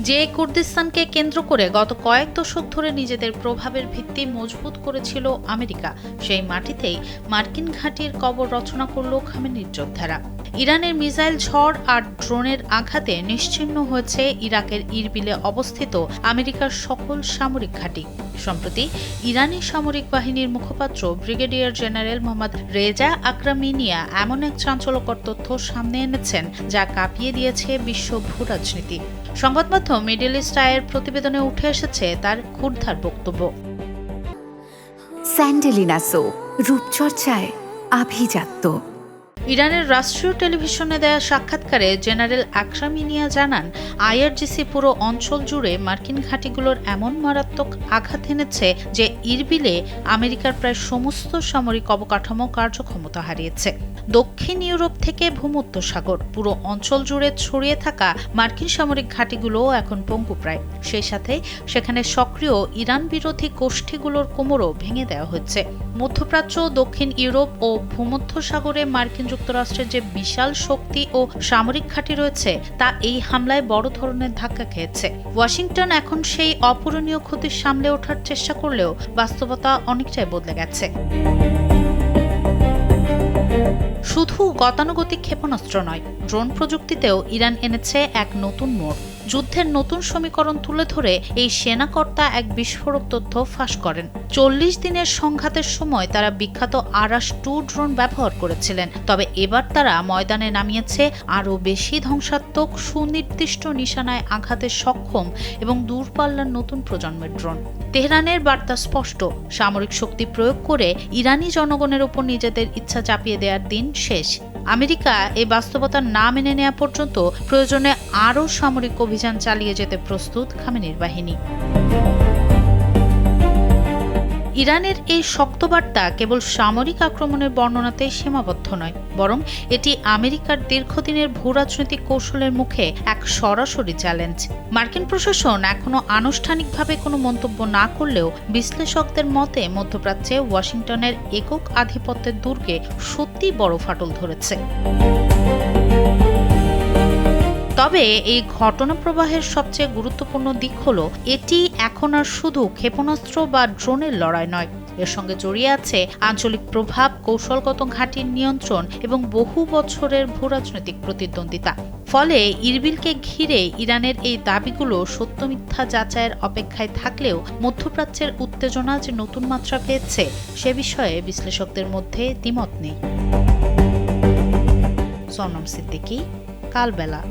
যে কুর্দিস্তানকে কেন্দ্র করে গত কয়েক দশক ধরে নিজেদের প্রভাবের ভিত্তি মজবুত করেছিল আমেরিকা, সেই মাটিতেই মার্কিন ঘাঁটির কবর রচনা করল খামেনির যোদ্ধারা। ইরানের মিসাইল ঝড় আর ড্রোনের আঘাতে নিশ্চিহ্ন হয়েছে ইরাকের ইরবিলে অবস্থিত আমেরিকার সকল সামরিক ঘাঁটি। সম্প্রতি ইরানি সামরিক বাহিনীর মুখপাত্র ব্রিগেডিয়ার জেনারেল মোহাম্মদ রেজা আক্রামিনিয়া এমন এক চাঞ্চল্যকর তথ্য সামনে এনেছেন যা কাঁপিয়ে দিয়েছে বিশ্ব ভূরাজনীতি। সংবাদমাধ্যম মিডল ইস্ট আইয়ের প্রতিবেদনে উঠে এসেছে তার ক্ষুরধার বক্তব্য। স্যান্ডেলিনা সো, রূপচর্চায় আভিজাত্য। ইরানের রাষ্ট্রীয় টেলিভিশনে দেয়া সাক্ষাৎকারে জেনারেল আক্রামিনিয়া জানান, আইআরজিসি পুরো অঞ্চল জুড়ে মার্কিন ঘাঁটিগুলোর এমন মারাত্মক আঘাত এনেছে যে ইরবিলে আমেরিকার প্রায় সমস্ত সামরিক অবকাঠামো কার্যক্ষমতা হারিয়েছে। দক্ষিণ ইউরোপ থেকে ভূমধ্যসাগর পুরো অঞ্চল জুড়ে ছড়িয়ে থাকা মার্কিন সামরিক ঘাঁটিগুলোও এখন পঙ্গুপ্রায়। সেই সাথে সেখানে সক্রিয় ইরান বিরোধী গোষ্ঠীগুলোর কোমরও ভেঙে দেওয়া হয়েছে। মধ্যপ্রাচ্য, দক্ষিণ ইউরোপ ও ভূমধ্যসাগরে মার্কিন যুক্তরাষ্ট্রের যে বিশাল শক্তি ও সামরিক ঘাঁটি রয়েছে তা এই হামলায় বড় ধরনের ধাক্কা খেয়েছে। ওয়াশিংটন এখন সেই অপূরণীয় ক্ষতি সামলে ওঠার চেষ্টা করলেও বাস্তবতা অনেকটাই বদলে গেছে। শুধু গতানুগতিক ক্ষেপণাস্ত্র নয়, ড্রোন প্রযুক্তিতেও ইরান এনেছে এক নতুন মোড়। যুদ্ধের নতুন সমীকরণ তুলে ধরে এই সেনাকর্তা এক বিস্ফোরক তথ্য ফাঁস করেন। 40 দিনের সংঘাতের সময় তারা বিখ্যাত আরাস-2 ড্রোন ব্যবহার করেছিলেন, তবে এবার তারা ময়দানে নামিয়েছে আরও বেশি ধ্বংসাত্মক, সুনির্দিষ্ট নিশানায় আঘাতে সক্ষম এবং দূরপাল্লার নতুন প্রজন্মের ড্রোন। তেহরানের বার্তা স্পষ্ট, সামরিক শক্তি প্রয়োগ করে ইরানি জনগণের উপর নিজেদের ইচ্ছা চাপিয়ে দেওয়ার দিন শেষ। আমেরিকা এই বাস্তবতা না মেনে নেওয়া পর্যন্ত প্রয়োজনে আরও সামরিক অভিযান চালিয়ে যেতে প্রস্তুত খামেনির বাহিনী। ইরানের এই শক্ত বার্তা কেবল সামরিক আক্রমণের বর্ণনাতেই সীমাবদ্ধ নয়, বরং এটি আমেরিকার দীর্ঘদিনের ভূরাজনৈতিক কৌশলের মুখে এক সরাসরি চ্যালেঞ্জ। মার্কিন প্রশাসন এখনো আনুষ্ঠানিকভাবে কোনো মন্তব্য না করলেও বিশ্লেষকদের মতে মধ্যপ্রাচ্যে ওয়াশিংটনের একক আধিপত্যের দুর্গে সত্যি বড় ফাটল ধরেছে। তবে এই ঘটনা প্রবাহের সবচেয়ে গুরুত্বপূর্ণ দিক হলো, এটি এখন আর শুধু ক্ষেপণাস্ত্র বা ড্রোনের লড়াই নয়, এর সঙ্গে জড়িয়ে আছে আঞ্চলিক প্রভাব, কৌশলগত ঘাঁটির নিয়ন্ত্রণ এবং বহু বছরের ভূরাজনৈতিক প্রতিদ্বন্দ্বিতা। ফলে ইরবিলকে ঘিরে ইরানের এই দাবিগুলো সত্য মিথ্যা যাচাইয়ের অপেক্ষায় থাকলেও মধ্যপ্রাচ্যের উত্তেজনা যে নতুন মাত্রা পেয়েছে সে বিষয়ে বিশ্লেষকদের মধ্যে দ্বিমত নেই। সোনম সিদ্দিকী, কালবেলা।